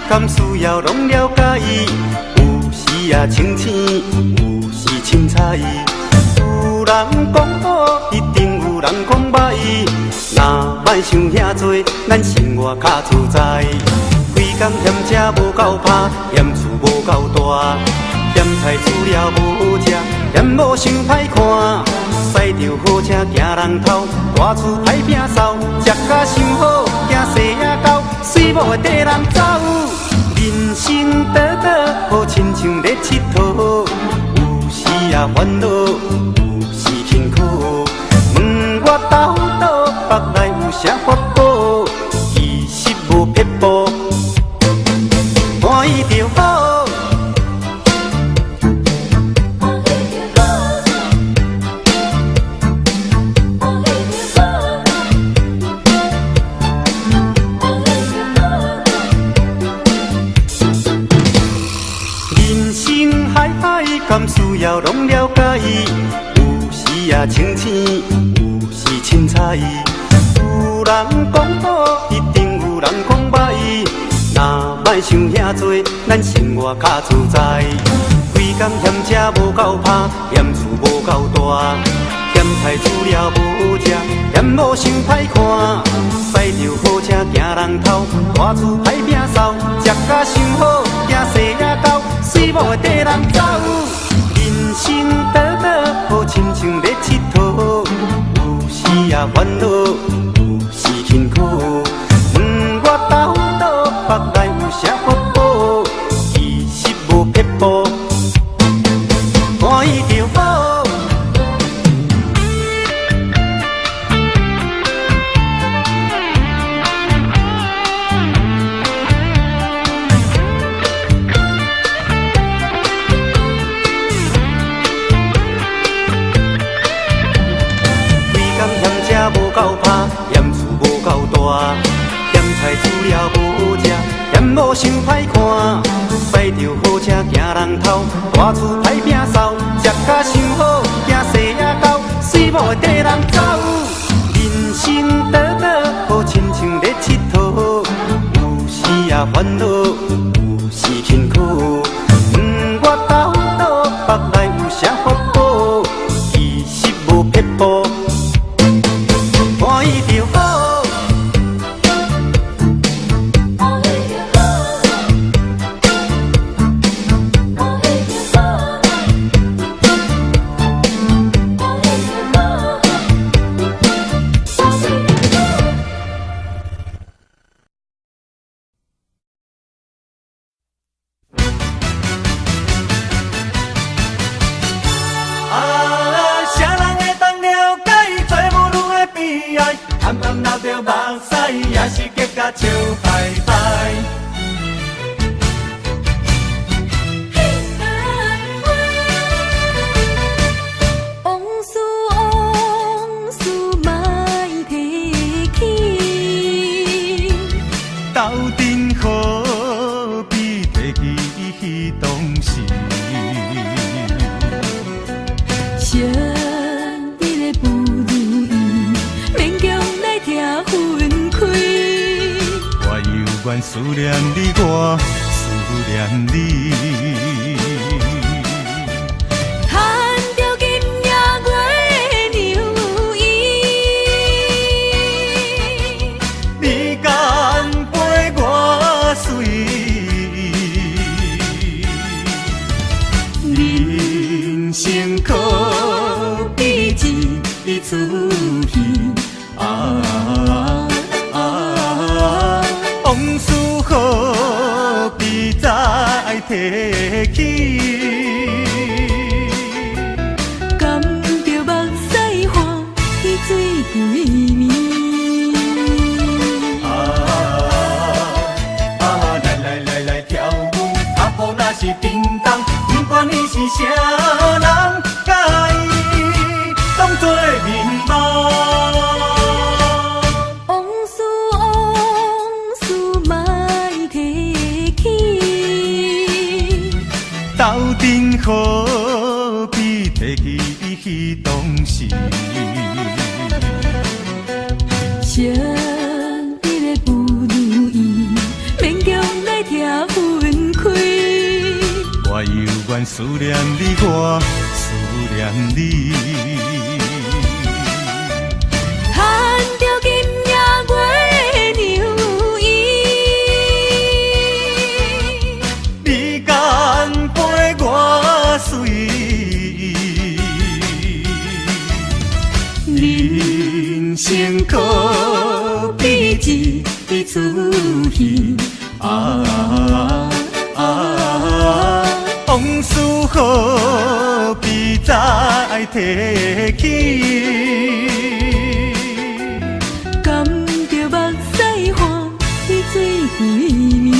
敢需要拢了解，有时啊清醒，有时凊彩。有人讲好，一定有人讲歹。若莫想遐多，咱生活较自在。规工嫌吃无够拍，嫌厝无够大，嫌菜煮了无好食，嫌某想歹看。驶着好车行人头，大厝歹摒扫，食甲伤好，惊细仔狗，水某会缀人走。人生短短，好亲像咧佚佗，有时啊烦恼，有时辛苦。问我斗倒，北来有啥法宝？其实无撇步，欢喜就好。敢需要拢了解，有时啊清醒，有时凊彩。有人讲好，一定有人讲歹。若莫想遐多，咱生活较自在。规工嫌吃无够拍，嫌厝无够大，嫌菜煮了无好食，嫌某想歹看。驶着好车行人头，大厝歹摒扫，食甲伤好，惊细仔狗，水某会缀人走。人生短短，好亲像咧佚佗，有时啊烦恼，有时辛苦。问我斗倒，北来有啥法宝？其实无撇步，欢喜就好。无够拍，嫌厝无够大，嫌菜煮了无好食，嫌某想歹看。驶着好车行人头，大厝歹摒扫，食甲伤好，惊细仔狗，水某会缀人走。人生短短，好亲像咧佚佗，有时啊烦恼，有时辛苦。问我斗倒，北来有啥法宝？其实无撇步。欢喜就好。暗暗流着目屎，也是结甲笑拜拜。往事往事莫提起，斗阵何必提起当时？愿思念你，我思念你。牵着今夜月的扭衣，你干陪我睡，人生可比一出戏啊。往事何必再提起？甘着目屎换去水归暝。来，跳舞，脚步若是叮当，不管伊是啥人，甲伊当作面目。往事莫提起，斗阵何必提起当时？相依的不如意，勉强来听分开。我犹原思念你，我思念你。牵着今夜月牛衣，你干陪我随，人生可比一出戏。往事何必再提起？甘着目屎汗，泪水归暝。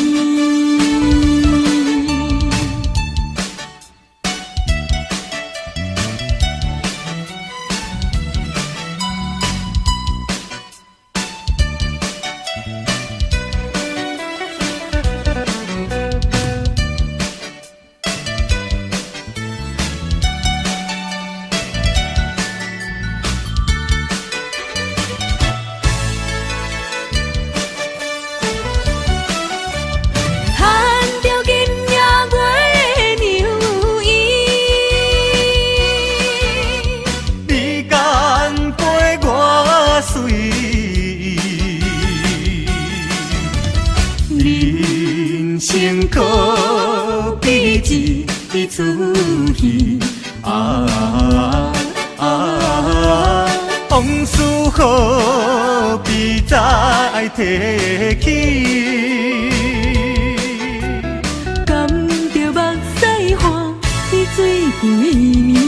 牵着今夜月牛衣，你敢陪我随，人生可比一出戏。往事何必再提起？甘着目屎汗，泪水归暝。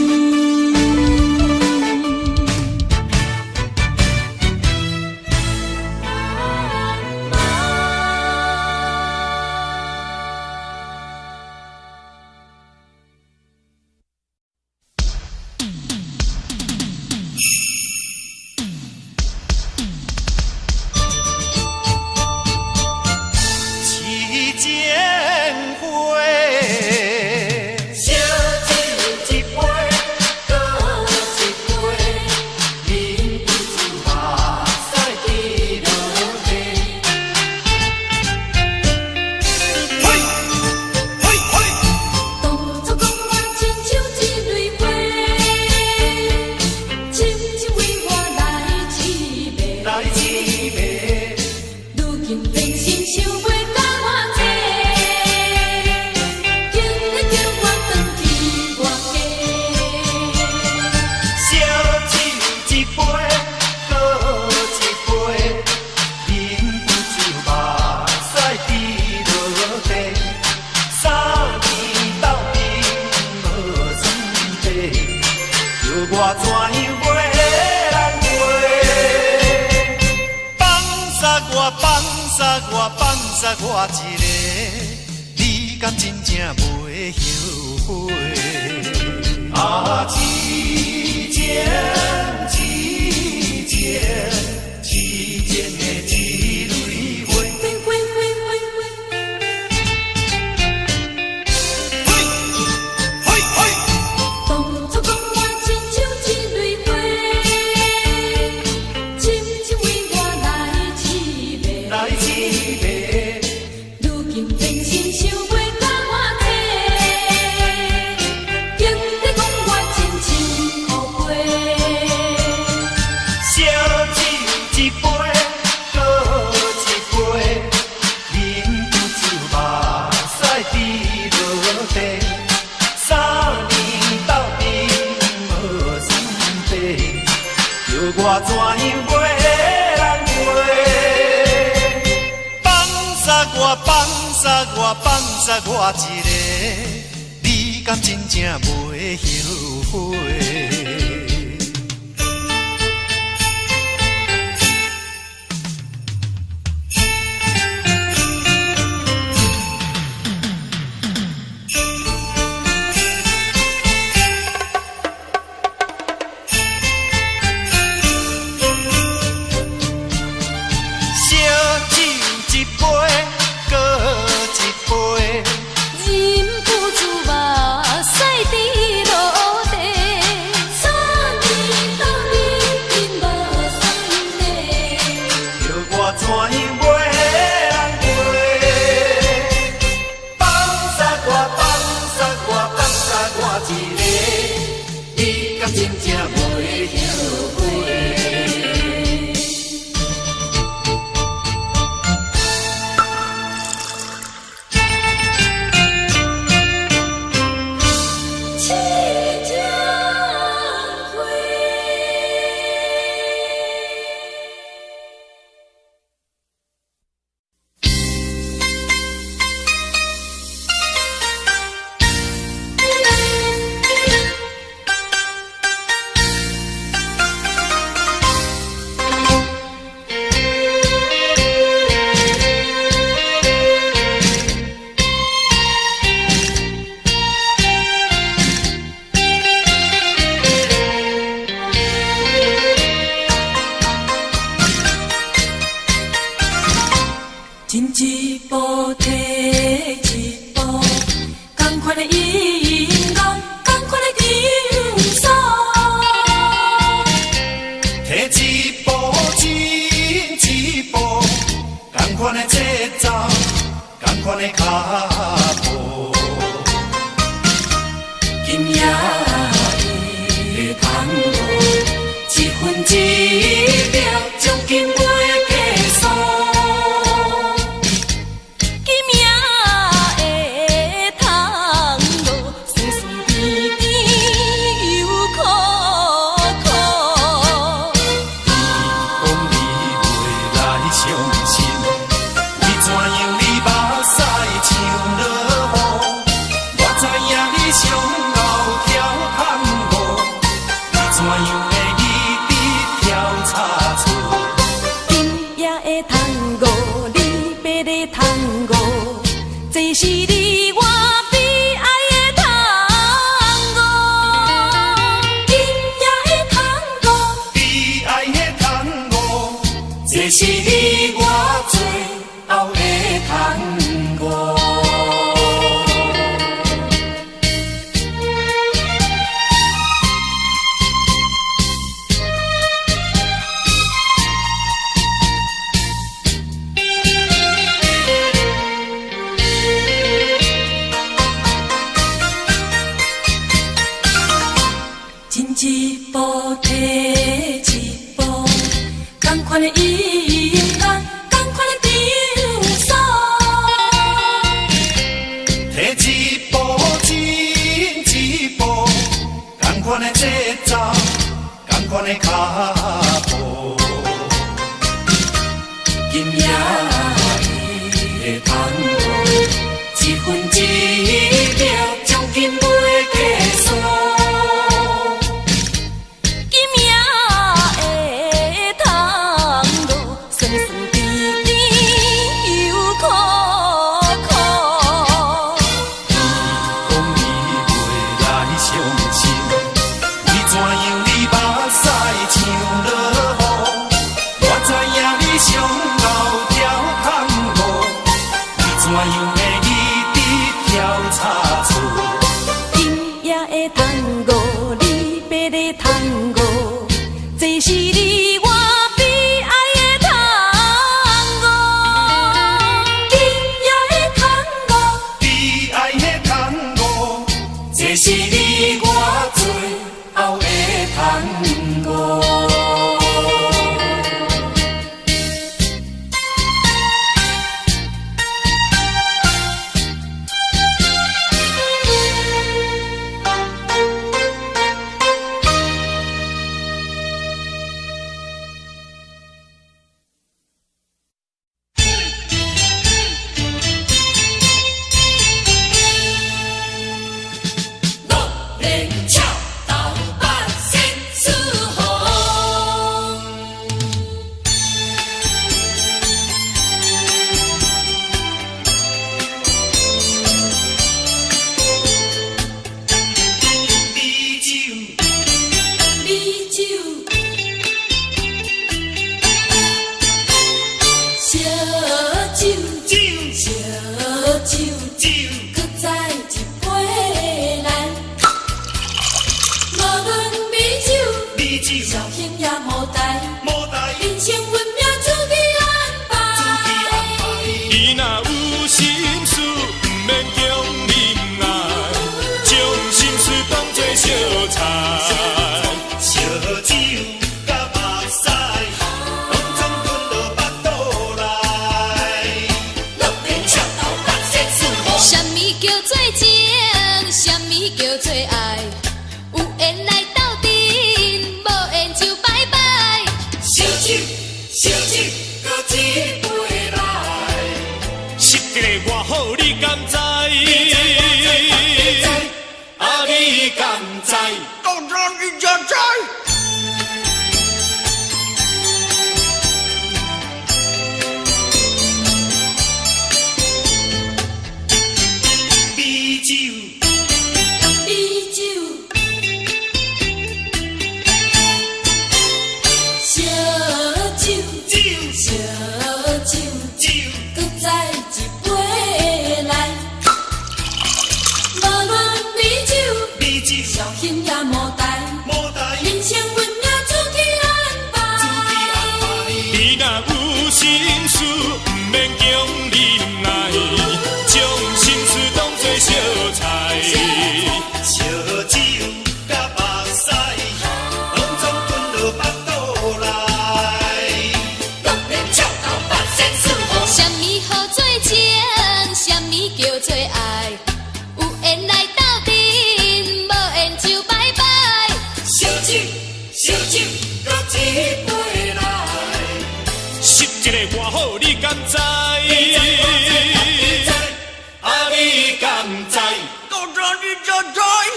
期间会，烧酒一杯，搁一杯，饮不住目屎滴落地。嘿，嘿，嘿。当初讲我亲像一蕊花，深深为我来凄迷。来凄迷，如今变成想袂甲我坐，今日叫我转去外家。烧酒一杯，搁一杯，忍不住目屎滴落地。3年斗阵无算地，叫我怎样袂人陪？放杀我，放杀我，放杀我一个，你敢真正袂后悔？啊，期间，期间，期间的一蕊花。嘿，嘿，嘿。当初讲我亲像一蕊花，深深为我来凄迷。来凄迷，如今变成想袂甲我坐，竟在讲我真情后悔。烧酒一杯，搁一杯，忍不住目屎滴落地。3年斗阵无算地，叫我怎样袂人陪？放杀我，放杀我，放杀我一个，你敢真正袂后悔？我悲哀的tango，今夜的tango，悲哀的tango，这是你我最后的tango。一步提一步，同款的遗憾，同款的丢手。提一步进一步，同款的节奏，同款的脚步。今夜的tango，一分一秒，将近袂结束。这是你我悲哀的tango，今夜的tango，悲哀的tango，这是你我最后的tango。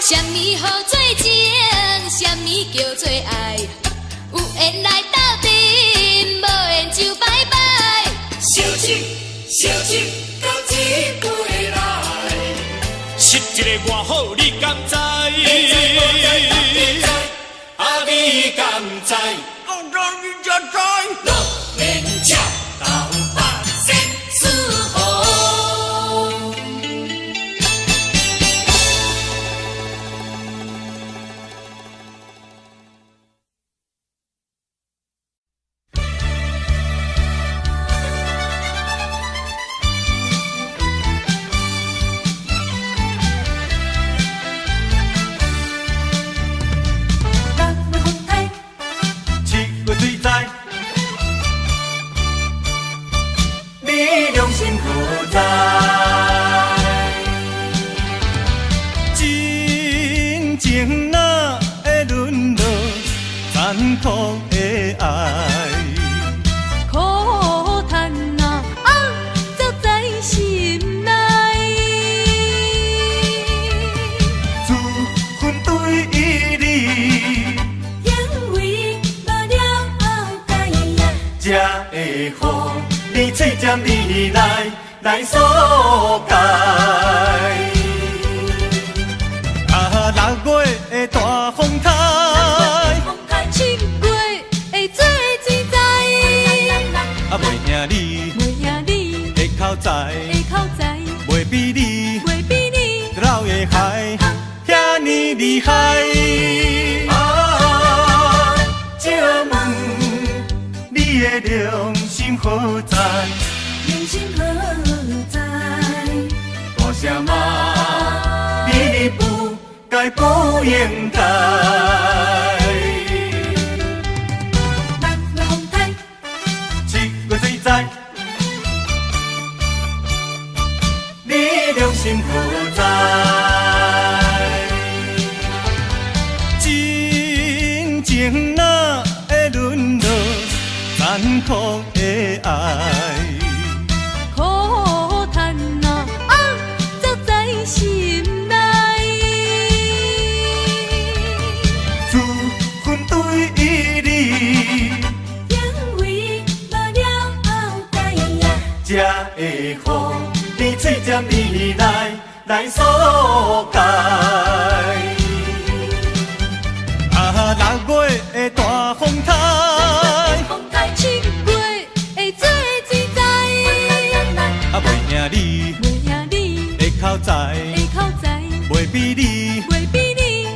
什么好做情，什么叫做爱？有缘来斗阵，无缘就拜拜。烧酒，烧酒，搁一杯来。实一个偌好，你敢知？啊，你敢知？我让你才知。乐免吃豆百姓死好。真情哪会沦落残酷的爱？苦叹啊，就在心内。自分对你，因为无了解呀，才会予你嘴尖你来疏解。6月的大风台，风台7月会做水灾，袂兄你的口才，袂比你老的海遐尼厉害。借问你的良心何在？良心何在？为什么你不该不应该？6月风台7月水灾，你良心何在？真情哪会沦落残酷的爱？苦叹啊，就在心内。自分对你，因为无了解呀，才会予你嘴尖你来疏解。6月的大风台，风台7月会做水灾，袂兄你的口才，袂比你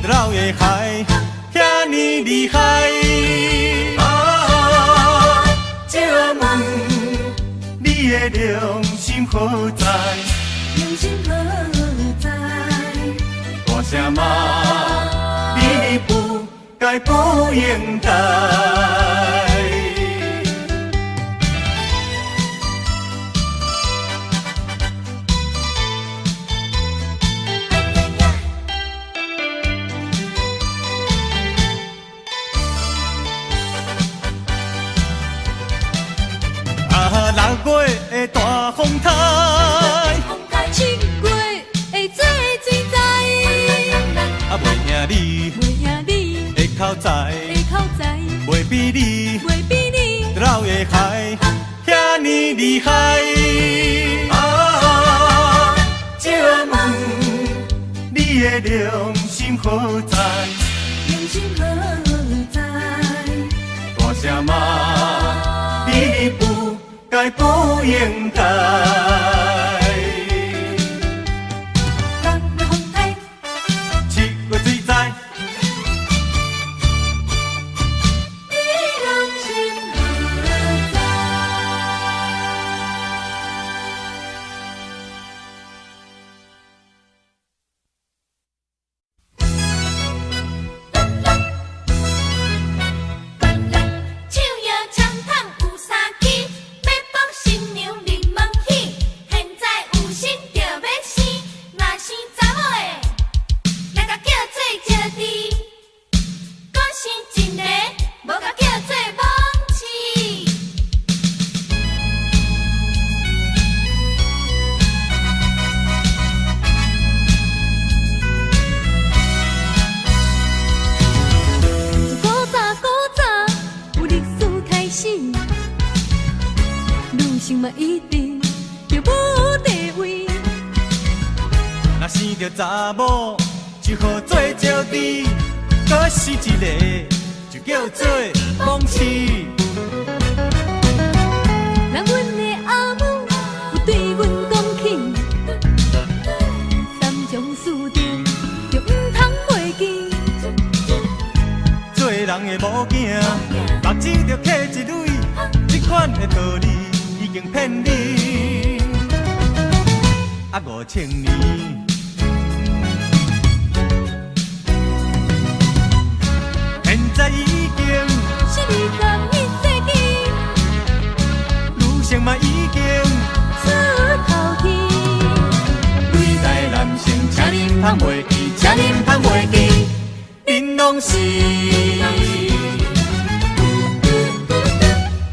老的海遐尼厉害。借问你的良心何在？良心何在？为什么你不该不应该？6月的大风台，风台7月会做水灾，袂兄你的口才，袂比你老的海遐尼厉害。借问你的良心何在？良心何在？为什么你不该不应该？6月风台7月水灾，你良心何在？手摇枪筒有三支，要帮新娘临门喜。若生着查某，就好做招娣；可是一个，就叫做蒙妻。若阮的阿母有对阮讲起，三种事情就毋通袂记。做人的某囝，目睭着刻一蕊，这款的道理已经骗你。啊，5000年，现在已经是21世纪，女性嘛已经出头天。对待男性，请恁通袂记，请恁通袂记，恁拢是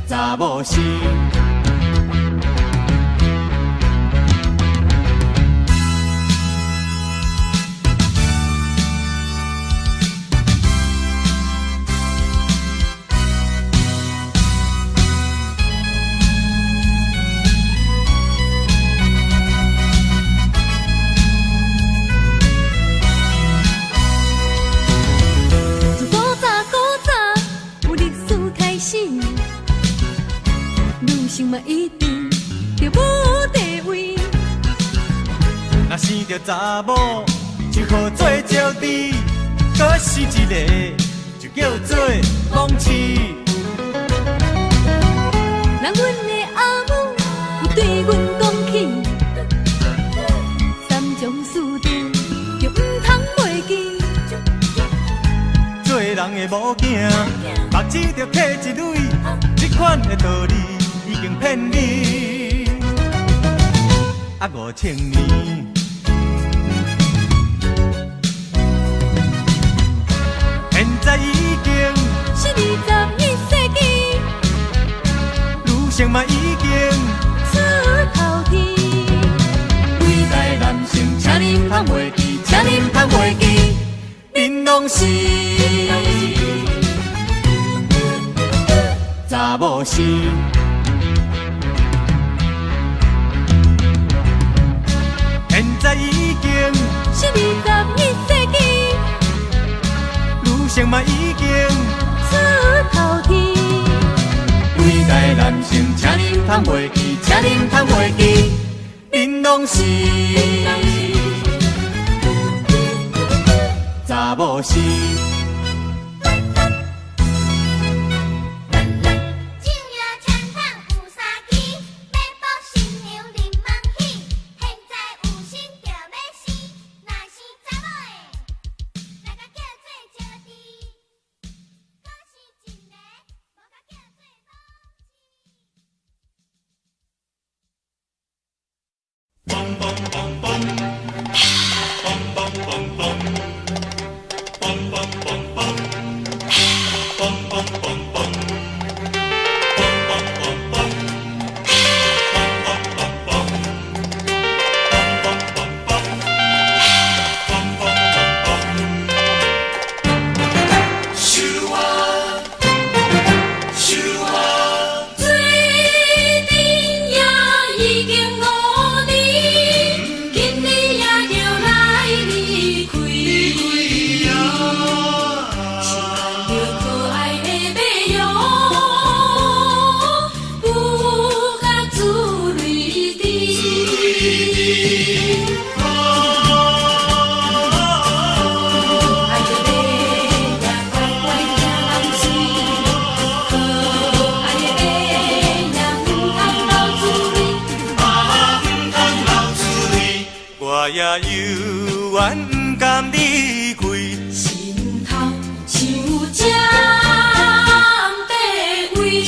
查某是。自古早有历史开始，女性嘛一定着无地位。若生着查某，就好做招娣；可是一个，就叫做蒙妻。若阮的阿母有对阮讲起，三种事情就毋通袂记。做人的某囝，目睭着刻一蕊，这款的道理已经骗你。啊，5000年，现在已经是21世纪，女性嘛已经出头天。对待男性，请恁通袂记，请恁通袂记，恁拢是查某是。现在已经是21世纪，女性嘛已经出头天。对待男性，请恁通袂记，请恁通袂记，恁拢是查某是。酒药餐桶有3支，要博新娘临门喜。现在有心就要死，若是查某的，来甲叫做招娣；可是真的，无甲叫做蒙妻。水电也已经5年，今年也着来离开。是为着可爱的马羊，不甲自泪滴。爱着马也乖乖听人死。可爱的马呀，唔通流珠泪，我也犹原不甘离开，心头想占地位。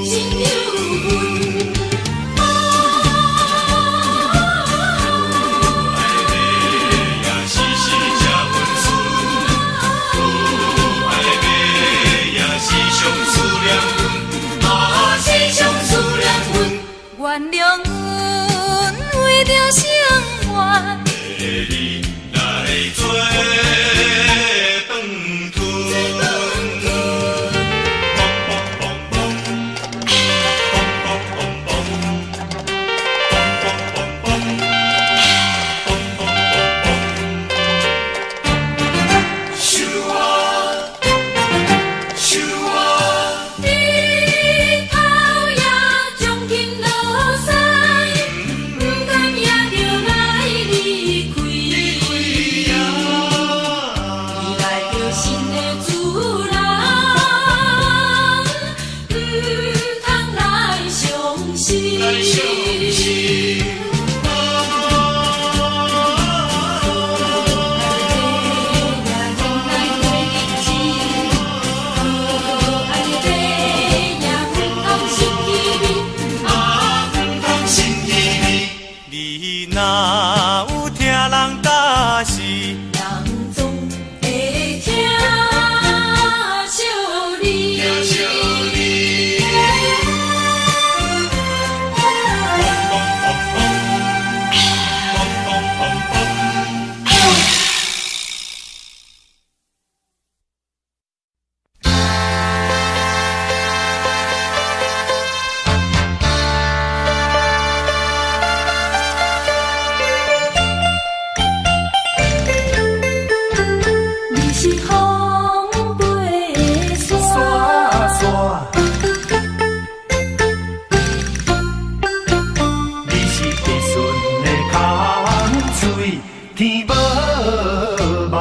心有是人总会疼惜你。你是风飞沙，沙，你是滴顺的空嘴，天无望。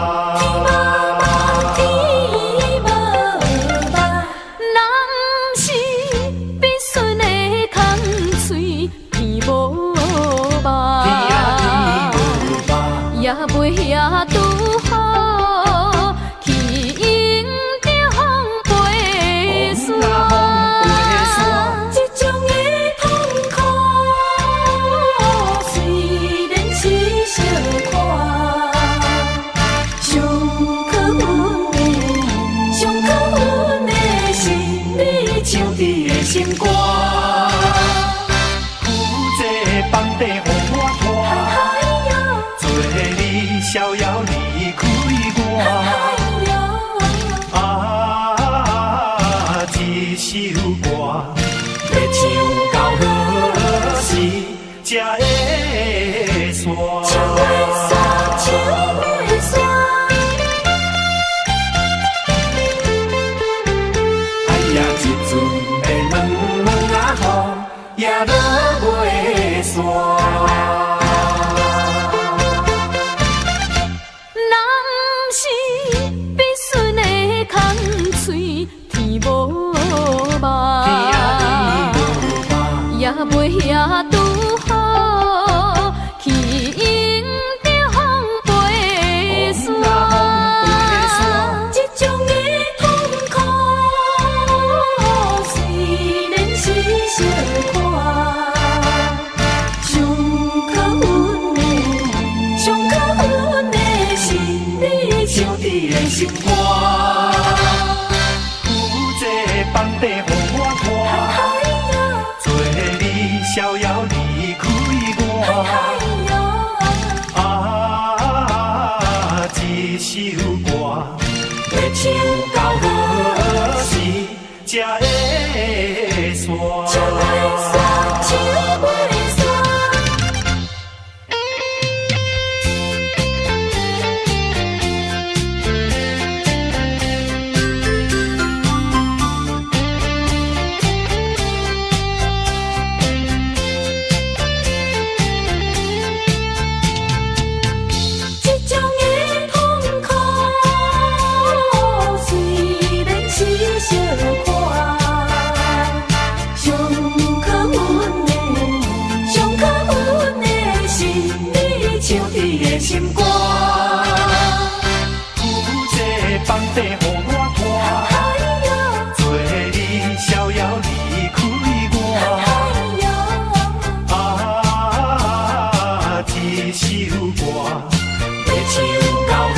天无望，人是必顺的空嘴，天无望，也袂遐拄好去迎着风飞沙。这种的痛苦虽然是小看，上可阮的是你唱伫的心肝。负这放地予我拖，做你逍遥离开我。一首歌要唱到何时才会煞？唱袂煞，唱袂煞。哎呀，一阵的两啊雨也落袂煞。人是必顺的空嘴，天无望，也袂遐拄好去迎着风飞沙。这种的痛苦虽然是小看，上可阮的是你唱伫的心肝。负这放地予我拖，做你逍遥离开我。一首歌要唱到何时才会煞？唱袂煞，唱袂煞。这种的痛苦虽然是小看，上可阮的是你唱伫的心肝。负这放地予我拖，做你逍遥离开我。一首歌要唱到何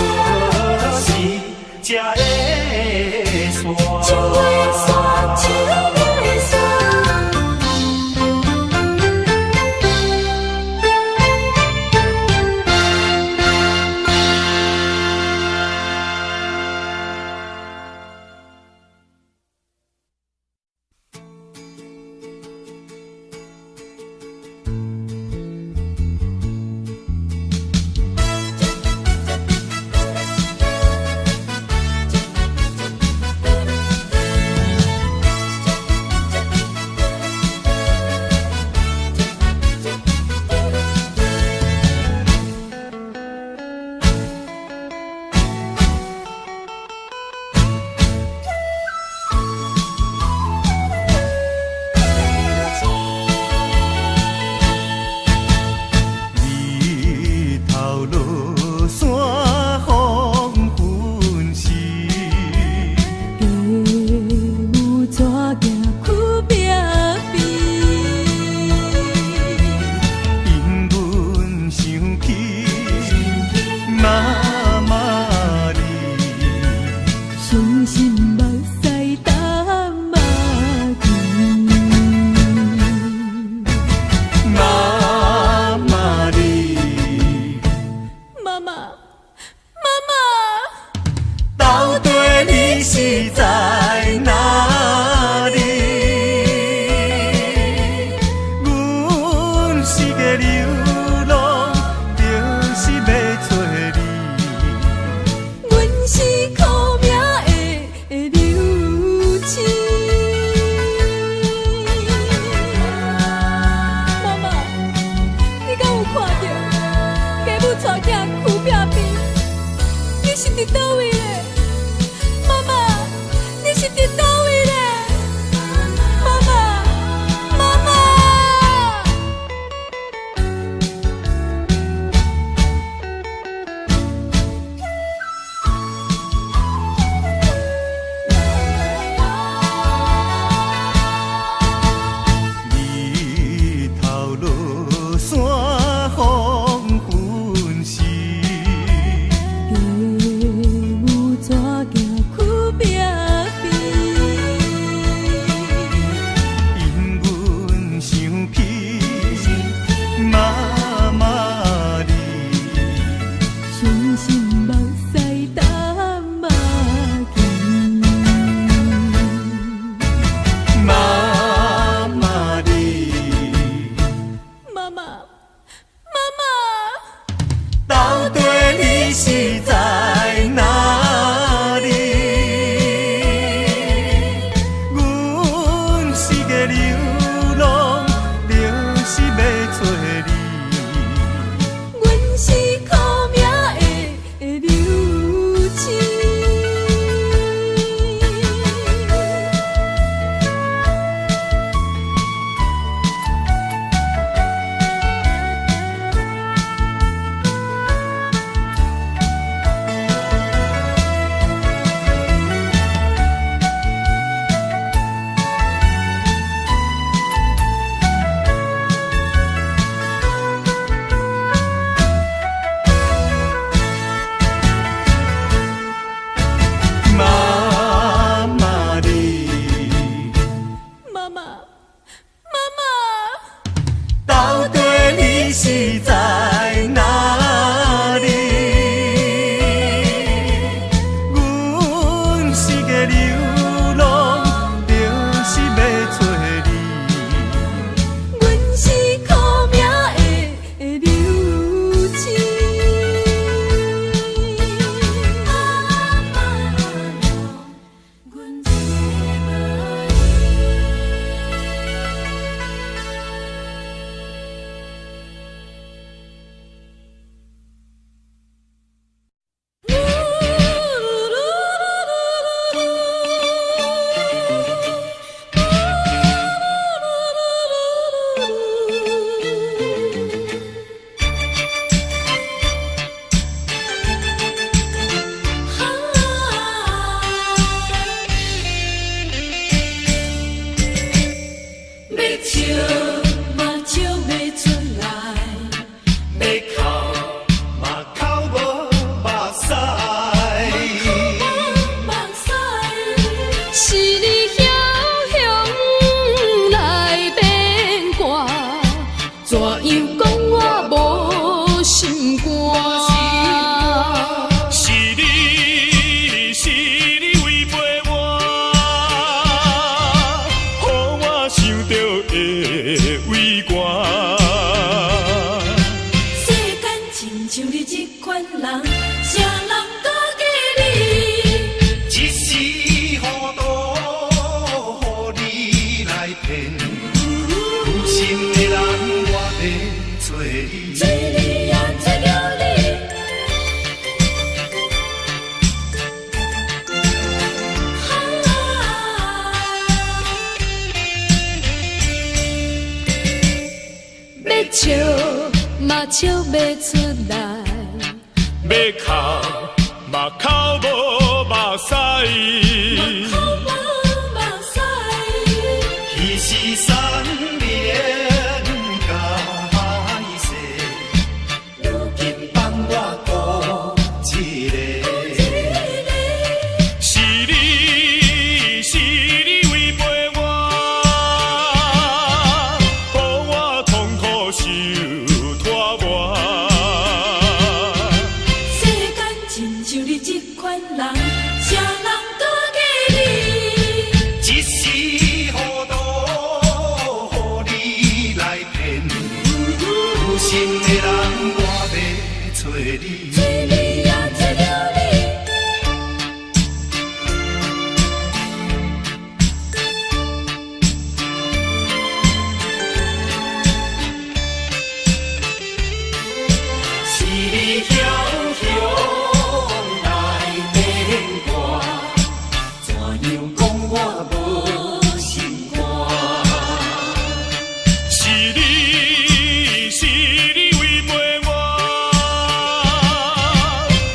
时才会煞？唱袂煞，唱袂煞。到底你是在哪里？阮是个流浪，就是要找你。阮是苦命的流星。妈妈，你敢有看到家母带囝哭壁边？你是伫倒位咧？妈妈，你是伫倒位咧？妈妈，妈妈。日头落山风粉时，家母怎行哭壁边？因阮伤悲，妈妈你。伤心目屎淡目镜。妈妈你，妈妈，妈妈，到底你是在哪里？阮是个流浪，就是要找你。阮是苦命的流星。妈妈你，妈妈，妈妈，到底你是在哪里？阮是个流浪，就是要找你。阮是苦命的流星。阮这笑嘛笑袂出来，要哭嘛哭无目屎，彼时三年甲歹势，如今放我孤一个。是你违背我，予我痛苦受拖磨。世间真像你这款人，啥人都给你。一时糊涂，予你来骗，有心的人我要找你。找你呀，找着你。是你雄雄来变卦，怎样讲我无心肝？是你违背我，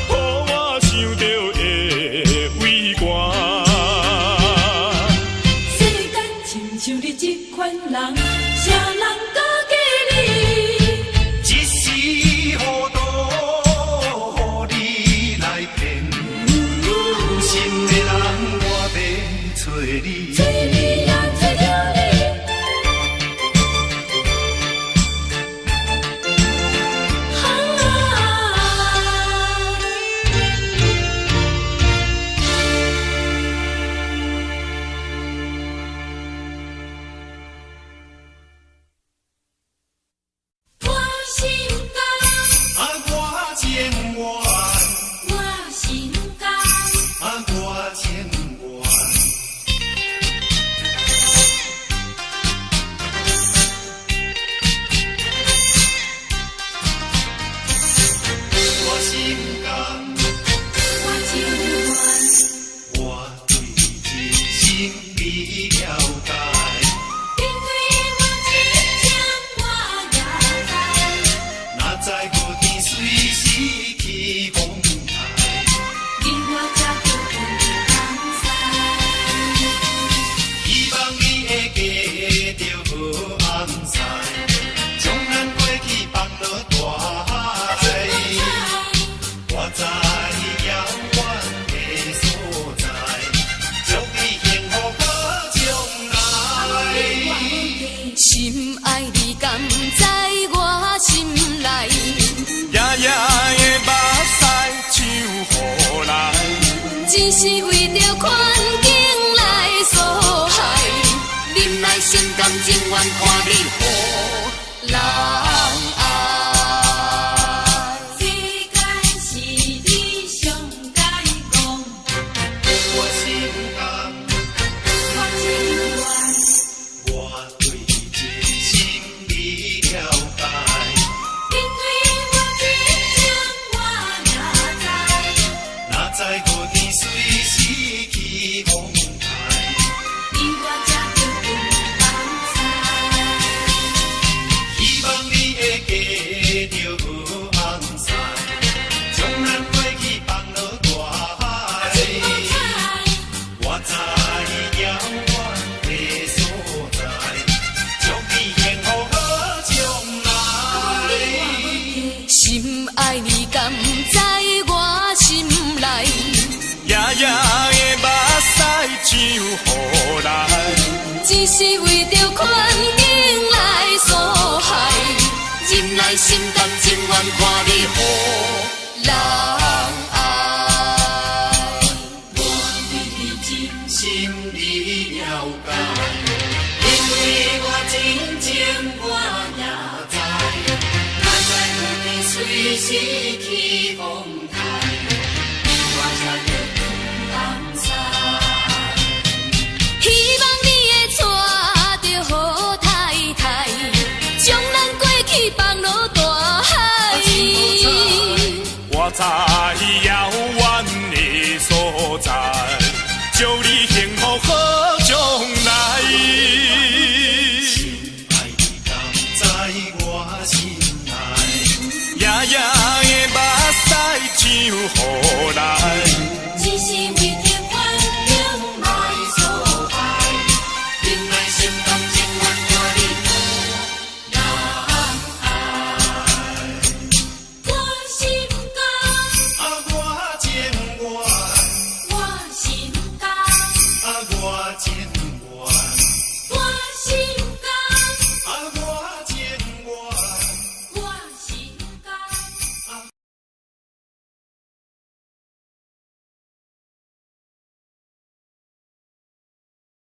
予我想到会畏寒。世间亲像你这款人，啥人都给你。一时糊涂，予你来骗，有心的人我要找你。找你呀，找着你。我心甘，我情愿，我心甘，我情愿。我心甘，我情愿。我对人生未了解。因为我真情我也知，哪知无天随时起风台，你我才叫分东西。希望你会记着好红彩，将咱过去放落大海。我在遥远的所在，祝你幸福好将来。心爱你甘在我心内，夜夜的目屎像雨来，只是为着环境来所害。忍耐心甘情愿看你予人爱。世间是你上该讲，我心甘，我情愿。我对人生未了解。因为我真情我也知，哪知无天随时起风台，你我才叫分东西。希望你会记着红彩，将咱过去放落大海。我在遥远的所在，祝你幸福好将来。心爱你甘在我心内，夜夜的目屎像雨来，只是为着环境来所害。忍耐心甘情愿看你予人爱。我对你真心已了解，因为我真情我也知，哪知有天随时起风台，你我才叫分东西。希望你会娶着好太太，将咱过去放落大海。我在遥远的所在，祝你幸福好将来。心爱的甘在我心内，夜夜的目屎像雨